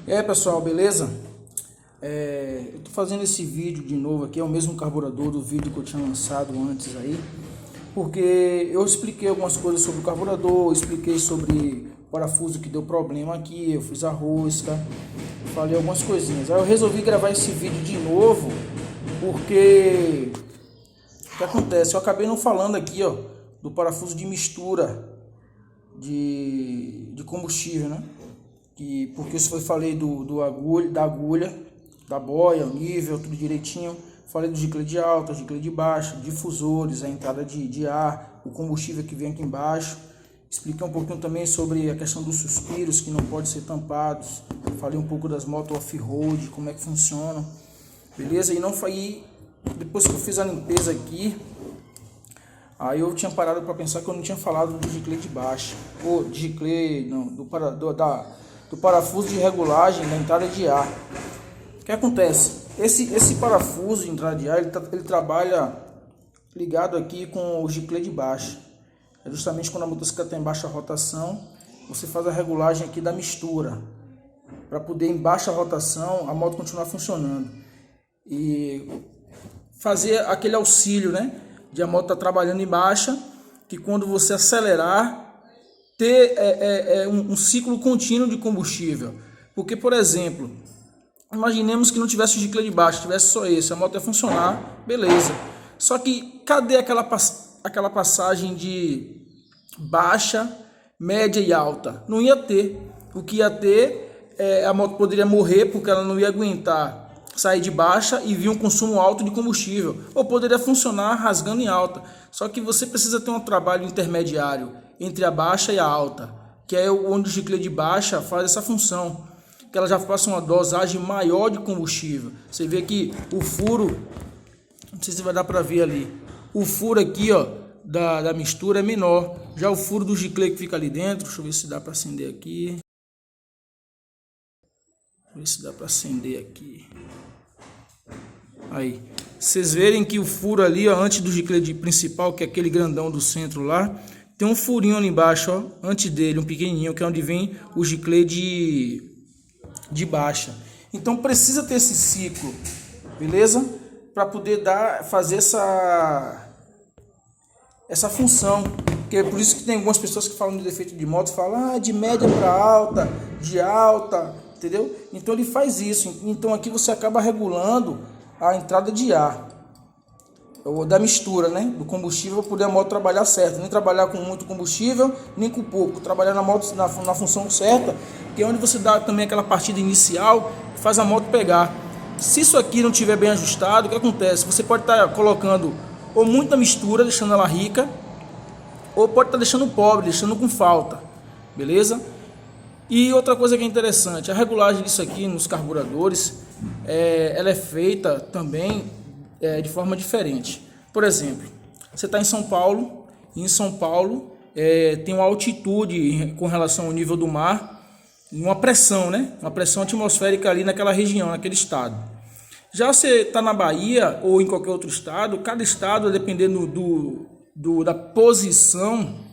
E aí pessoal, beleza? Eu tô fazendo esse vídeo de novo aqui, é o mesmo carburador do vídeo que eu tinha lançado antes aí, porque eu expliquei algumas coisas sobre o carburador, expliquei sobre o parafuso que deu problema aqui, eu fiz a rosca, falei algumas coisinhas. Aí eu resolvi gravar esse vídeo de novo, porque o que acontece? Eu acabei não falando aqui, ó, do parafuso de mistura de combustível, né? Porque eu falei da agulha, da boia, o nível, tudo direitinho. Falei do gicle de alta, gicle de baixa, difusores, a entrada de ar, o combustível que vem aqui embaixo. Expliquei um pouquinho também sobre a questão dos suspiros que não podem ser tampados. Falei um pouco das motos off-road, como é que funcionam. Beleza? E não foi depois que eu fiz a limpeza aqui, aí eu tinha parado para pensar que eu não tinha falado do gicle de baixa, ou gicle, não, do parafuso de regulagem da entrada de ar. O que acontece? Esse parafuso de entrada de ar, ele trabalha ligado aqui com o gicle de baixa. É justamente quando a motocicleta está em baixa rotação, você faz a regulagem aqui da mistura, para poder em baixa rotação a moto continuar funcionando. E fazer aquele auxílio, né? De a moto estar trabalhando em baixa, que quando você acelerar, ter um ciclo contínuo de combustível. Porque, por exemplo, imaginemos que não tivesse o gicle de baixo, tivesse só esse, a moto ia funcionar, beleza. Só que cadê aquela passagem de baixa, média e alta? Não ia ter. O que ia ter, a moto poderia morrer porque ela não ia aguentar sair de baixa e vir um consumo alto de combustível, ou poderia funcionar rasgando em alta. Só que você precisa ter um trabalho intermediário entre a baixa e a alta, que é onde o gicle de baixa faz essa função, que ela já passa uma dosagem maior de combustível. Você vê que o furo, não sei se vai dar para ver ali, o furo aqui, ó, da mistura é menor. Já o furo do gicle que fica ali dentro, deixa eu ver se dá para acender aqui. Ver se dá para acender aqui. Aí, vocês verem que o furo ali, ó, antes do gicle principal, que é aquele grandão do centro lá, tem um furinho ali embaixo, ó, antes dele, um pequenininho, que é onde vem o gicle de baixa. Então precisa ter esse ciclo, beleza? Para poder fazer essa função. Que é por isso que tem algumas pessoas que falam de defeito de moto, falam de média para alta, de alta, entendeu? Então ele faz isso. Então aqui você acaba regulando a entrada de ar, ou da mistura, né, do combustível, para poder a moto trabalhar certo, nem trabalhar com muito combustível, nem com pouco, trabalhar na moto na função certa, que é onde você dá também aquela partida inicial, faz a moto pegar. Se isso aqui não estiver bem ajustado, o que acontece? Você pode estar colocando ou muita mistura, deixando ela rica, ou pode estar deixando pobre, deixando com falta, beleza? E outra coisa que é interessante, a regulagem disso aqui nos carburadores, ela é feita também de forma diferente. Por exemplo, você está em São Paulo, e em São Paulo tem uma altitude com relação ao nível do mar, e uma pressão, né? Uma pressão atmosférica ali naquela região, naquele estado. Já você está na Bahia ou em qualquer outro estado, cada estado, dependendo da posição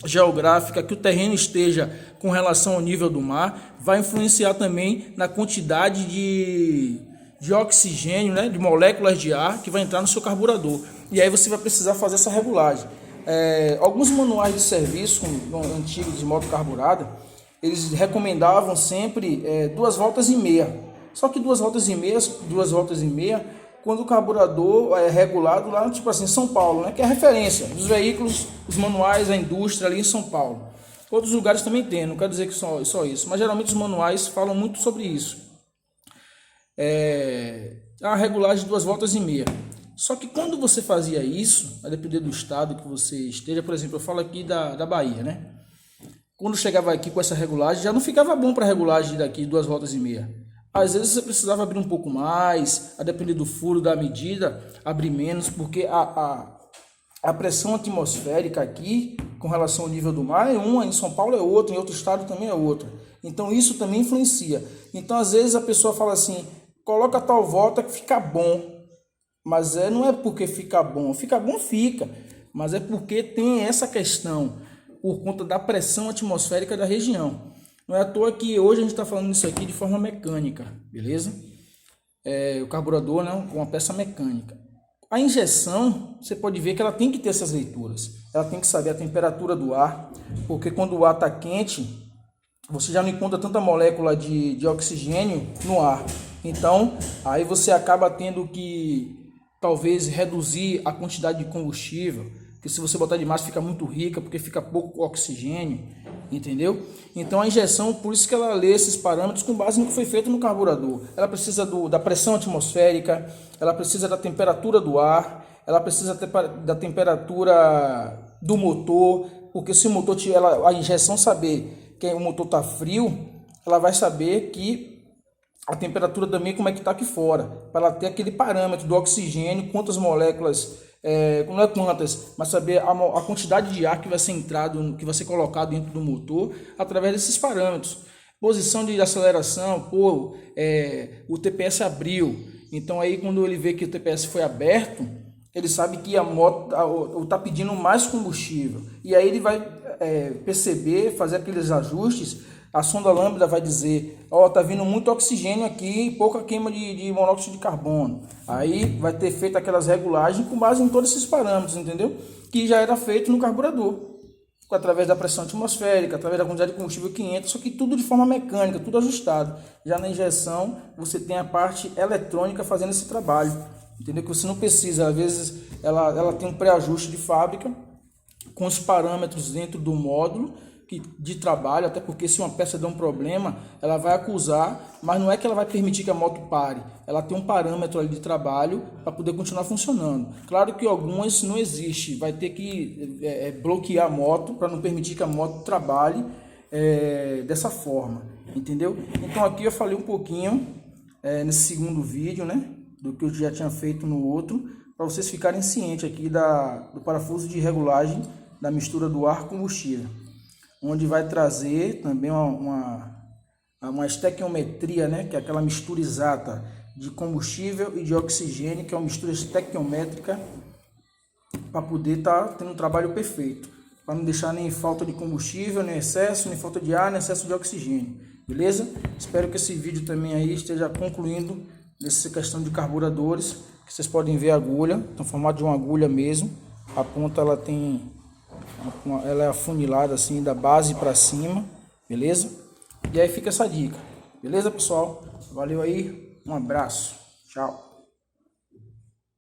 geográfica que o terreno esteja com relação ao nível do mar, vai influenciar também na quantidade de oxigênio, né, de moléculas de ar que vai entrar no seu carburador. E aí você vai precisar fazer essa regulagem. Alguns manuais de serviço antigos de moto carburada, eles recomendavam sempre 2,5 voltas. Só que 2,5 voltas, quando o carburador é regulado lá, tipo assim, São Paulo, né, que é a referência dos veículos, os manuais, a indústria ali em São Paulo. Outros lugares também tem, não quero dizer que só isso, mas geralmente os manuais falam muito sobre isso. A regulagem de 2,5 voltas. Só que quando você fazia isso, a depender do estado que você esteja, por exemplo, eu falo aqui da Bahia, né? Quando chegava aqui com essa regulagem, já não ficava bom para a regulagem daqui, 2,5 voltas. Às vezes você precisava abrir um pouco mais, a depender do furo, da medida, abrir menos, porque a pressão atmosférica aqui, com relação ao nível do mar, é uma, em São Paulo é outra, em outro estado também é outra. Então isso também influencia. Então às vezes a pessoa fala assim, coloca tal volta que fica bom, mas não é porque fica bom, fica, mas é porque tem essa questão, por conta da pressão atmosférica da região. Não é à toa que hoje a gente está falando isso aqui de forma mecânica, beleza? O carburador, né, com uma peça mecânica. A injeção, você pode ver que ela tem que ter essas leituras. Ela tem que saber a temperatura do ar, porque quando o ar está quente, você já não encontra tanta molécula de oxigênio no ar. Então, aí você acaba tendo que, talvez, reduzir a quantidade de combustível, porque se você botar demais fica muito rica, porque fica pouco oxigênio, entendeu? Então a injeção, por isso que ela lê esses parâmetros com base no que foi feito no carburador. Ela precisa da pressão atmosférica, ela precisa da temperatura do ar, ela precisa da temperatura do motor, porque se o motor tiver, a injeção saber que o motor está frio, ela vai saber que a temperatura também como é que está aqui fora, para ela ter aquele parâmetro do oxigênio, quantas moléculas, não é quantas, mas saber a quantidade de ar que vai ser entrado, que vai ser colocado dentro do motor, através desses parâmetros. Posição de aceleração, o TPS abriu, então aí quando ele vê que o TPS foi aberto, ele sabe que a moto está pedindo mais combustível, e aí ele vai perceber, fazer aqueles ajustes. A sonda lambda vai dizer, tá vindo muito oxigênio aqui e pouca queima de monóxido de carbono. Aí vai ter feito aquelas regulagens com base em todos esses parâmetros, entendeu? Que já era feito no carburador, através da pressão atmosférica, através da quantidade de combustível que entra, só que tudo de forma mecânica, tudo ajustado. Já na injeção, você tem a parte eletrônica fazendo esse trabalho, entendeu? Que você não precisa, às vezes ela tem um pré-ajuste de fábrica com os parâmetros dentro do módulo de trabalho, até porque se uma peça der um problema, ela vai acusar, mas não é que ela vai permitir que a moto pare, ela tem um parâmetro ali de trabalho para poder continuar funcionando. Claro que algumas não existe, vai ter que bloquear a moto para não permitir que a moto trabalhe dessa forma, entendeu? Então aqui eu falei um pouquinho nesse segundo vídeo, né, do que eu já tinha feito no outro, para vocês ficarem cientes aqui do parafuso de regulagem da mistura do ar combustível, onde vai trazer também uma estequiometria, né, que é aquela mistura exata de combustível e de oxigênio, que é uma mistura estequiométrica, para poder estar tendo um trabalho perfeito, para não deixar nem falta de combustível, nem excesso, nem falta de ar, nem excesso de oxigênio, beleza? Espero que esse vídeo também aí esteja concluindo nessa questão de carburadores, que vocês podem ver a agulha, no formato de uma agulha mesmo, a ponta ela é afunilada assim da base para cima, beleza? E aí fica essa dica, beleza, pessoal? Valeu aí, um abraço, tchau.